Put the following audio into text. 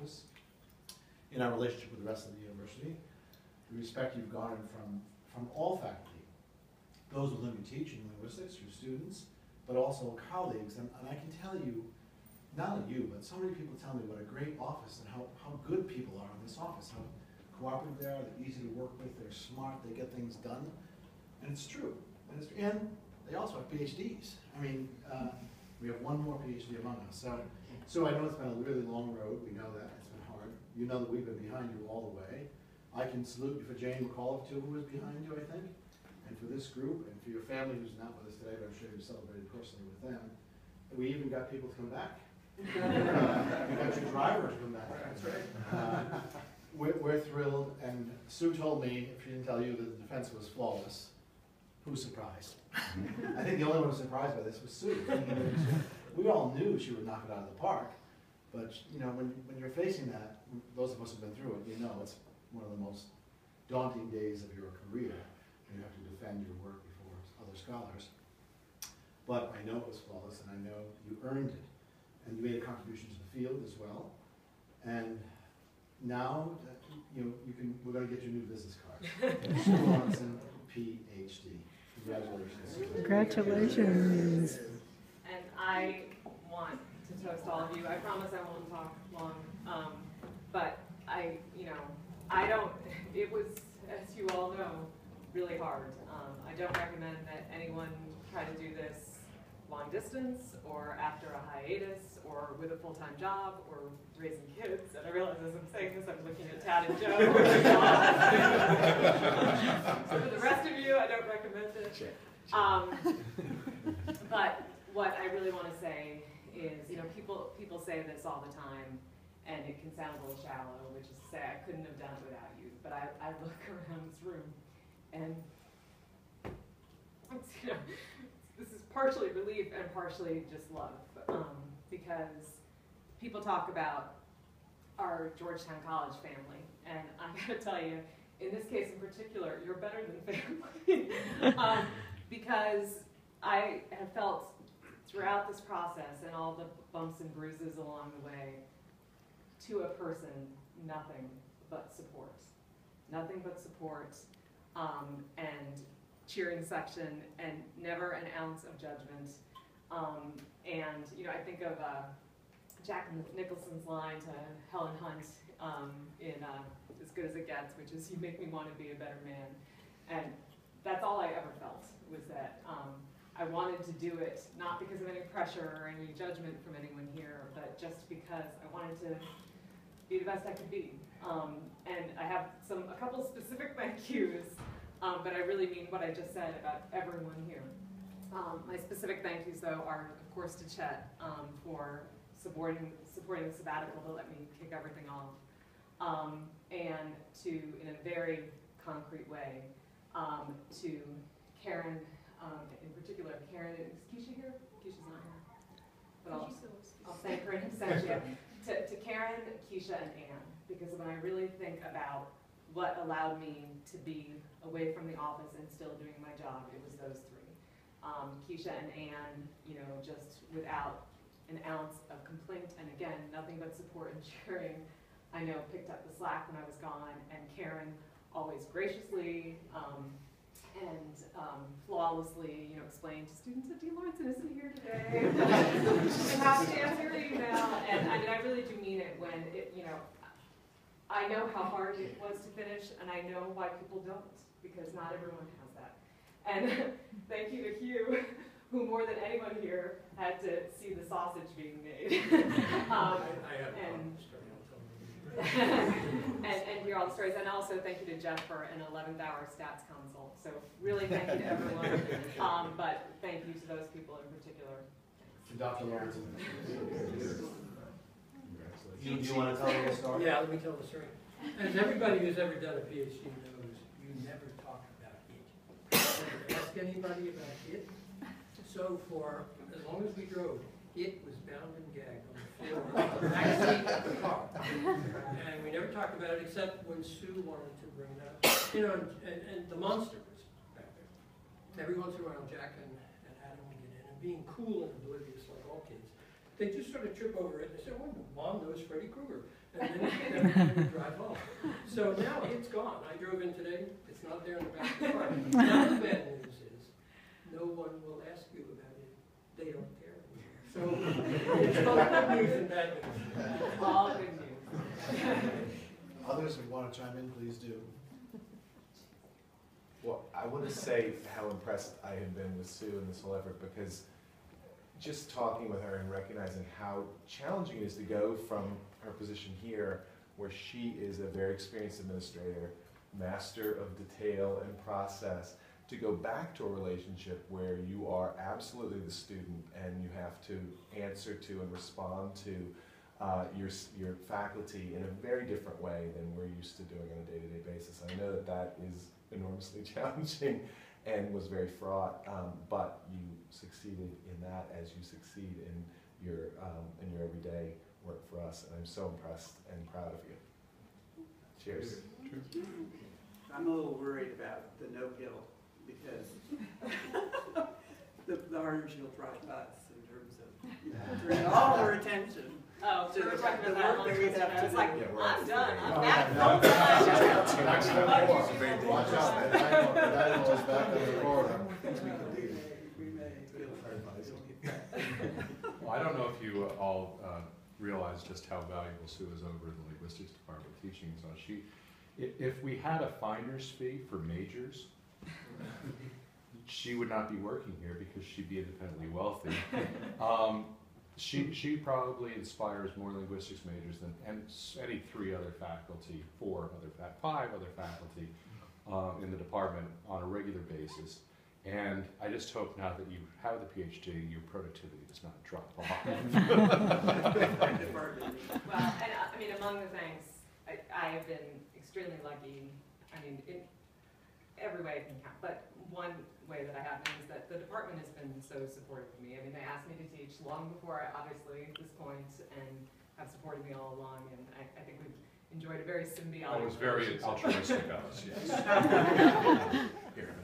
office, in our relationship with the rest of the university, the respect you've garnered from all faculty, those with whom you teach in linguistics, your students, but also colleagues. And I can tell you, not only you, but so many people tell me what a great office and how good people are in this office, how cooperative they are, they're easy to work with, they're smart, they get things done. And it's true. And they also have PhDs. I mean, we have one more PhD among us. So I know it's been a really long road. We know that. It's been hard. You know that we've been behind you all the way. I can salute you for Jane McAuliffe, too, who was behind you, I think, and for this group, and for your family who's not with us today, but I'm sure you celebrated personally with them. And we even got people to come back. We got your driver to come back. That's right. We're thrilled, and Sue told me, if she didn't tell you, that the defense was flawless. Who's surprised? I think the only one who was surprised by this was Sue. We all knew she would knock it out of the park, but you know, when you're facing that, those of us who've been through it, you know it's one of the most daunting days of your career. You have to defend your work before other scholars. But I know it was flawless, and I know you earned it. And you made a contribution to the field as well. And now, we're going to get your new business card. Sue Lawrenson, PhD. Congratulations. Congratulations. And I want to toast all of you. I promise I won't talk long. But it was, as you all know, really hard. I don't recommend that anyone try to do this long distance or after a hiatus or with a full-time job or raising kids. And I realize as I'm saying this, I'm looking at Tad and Joe. So for the rest of you, I don't recommend it. But what I really want to say is, people say this all the time, and it can sound a little shallow, which is to say I couldn't have done it without you. But I look around this room, and this is partially relief and partially just love, because people talk about our Georgetown College family, and I gotta tell you, in this case in particular, you're better than family, because I have felt throughout this process and all the bumps and bruises along the way, to a person, nothing but support. Nothing but support, and cheering section, and never an ounce of judgment. I think of Jack Nicholson's line to Helen Hunt in As Good as It Gets, which is, "You make me want to be a better man." And that's all I ever felt, was that I wanted to do it, not because of any pressure or any judgment from anyone here, but just because I wanted to be the best I could be. And I have a couple specific thank yous, but I really mean what I just said about everyone here. My specific thank yous, though, are, of course, to Chet for supporting the sabbatical to let me kick everything off, and to, in a very concrete way, to Karen, in particular. Karen, is Keisha here? Keisha's not here, but I'll thank her in absentia. To Karen, Keisha, and Anne, because when I really think about what allowed me to be away from the office and still doing my job, it was those three. Keisha and Anne, just without an ounce of complaint, and again, nothing but support and cheering, I know picked up the slack when I was gone, and Karen always graciously and flawlessly, explained to students that Dean Lawrenson isn't here today, and have to answer your email, and I really do mean it when I know how hard it was to finish, and I know why people don't, because not everyone has that. And thank you to Hugh, who more than anyone here had to see the sausage being made. And hear all the stories. And also thank you to Jeff for an 11th hour stats consult. So really thank you to everyone. But thank you to those people in particular. To Dr. Lawrenson. Do you want to tell me a story? Yeah, let me tell the story. As everybody who's ever done a PhD knows, you never talk about it. Never ask anybody about it. So for as long as we drove, it was bound and gagged on the floor of the back seat of the car. And we never talked about it except when Sue wanted to bring it up. And the monster was back there. Every once in a while, Jack and Adam would get in, and being cool and oblivious like all kids, they just sort of trip over it and they say, oh, Mom knows Freddy Krueger. And then we drive home. So now it's gone. I drove in today, it's not there in the back of the car. Now the bad news is, no one will ask you about it. They don't care anymore. So it's both good news and bad news. All good news. Others who want to chime in, please do. Well, I want to say how impressed I have been with Sue in this whole effort, because just talking with her and recognizing how challenging it is to go from her position here, where she is a very experienced administrator, master of detail and process, to go back to a relationship where you are absolutely the student and you have to answer to and respond to your faculty in a very different way than we're used to doing on a day-to-day basis. I know that that is enormously challenging and was very fraught, but you succeeded in that as you succeed in your everyday work for us, and I'm so impressed and proud of you. Cheers. I'm a little worried about the no-kill, because the harder she'll try us in terms of bringing all her attention. Oh, So we were the talking work about that that we one. have I was to like, do. Yeah, we're I'm done, absolutely- I'm Oh, back. yeah, Don't touch. Watch Very out, watch dangerous. out, the dynamo is back in the corridor. We may feel Well, I don't know if you all realize just how valuable Sue is over in the linguistics department teaching. So if we had a finder's fee for majors, she would not be working here because she'd be independently wealthy. She probably inspires more linguistics majors than any five other faculty in the department on a regular basis. And I just hope now that you have the PhD, your productivity does not drop off. Well, and I mean, among the things, I have been extremely lucky, I mean, in every way I can count, but one way that I have been is that the department has been so supportive of me. I mean, they asked me to teach long before I obviously at this point, and have supported me all along, and I think we've enjoyed a very symbiotic It was very relationship. altruistic of us, yes. Here.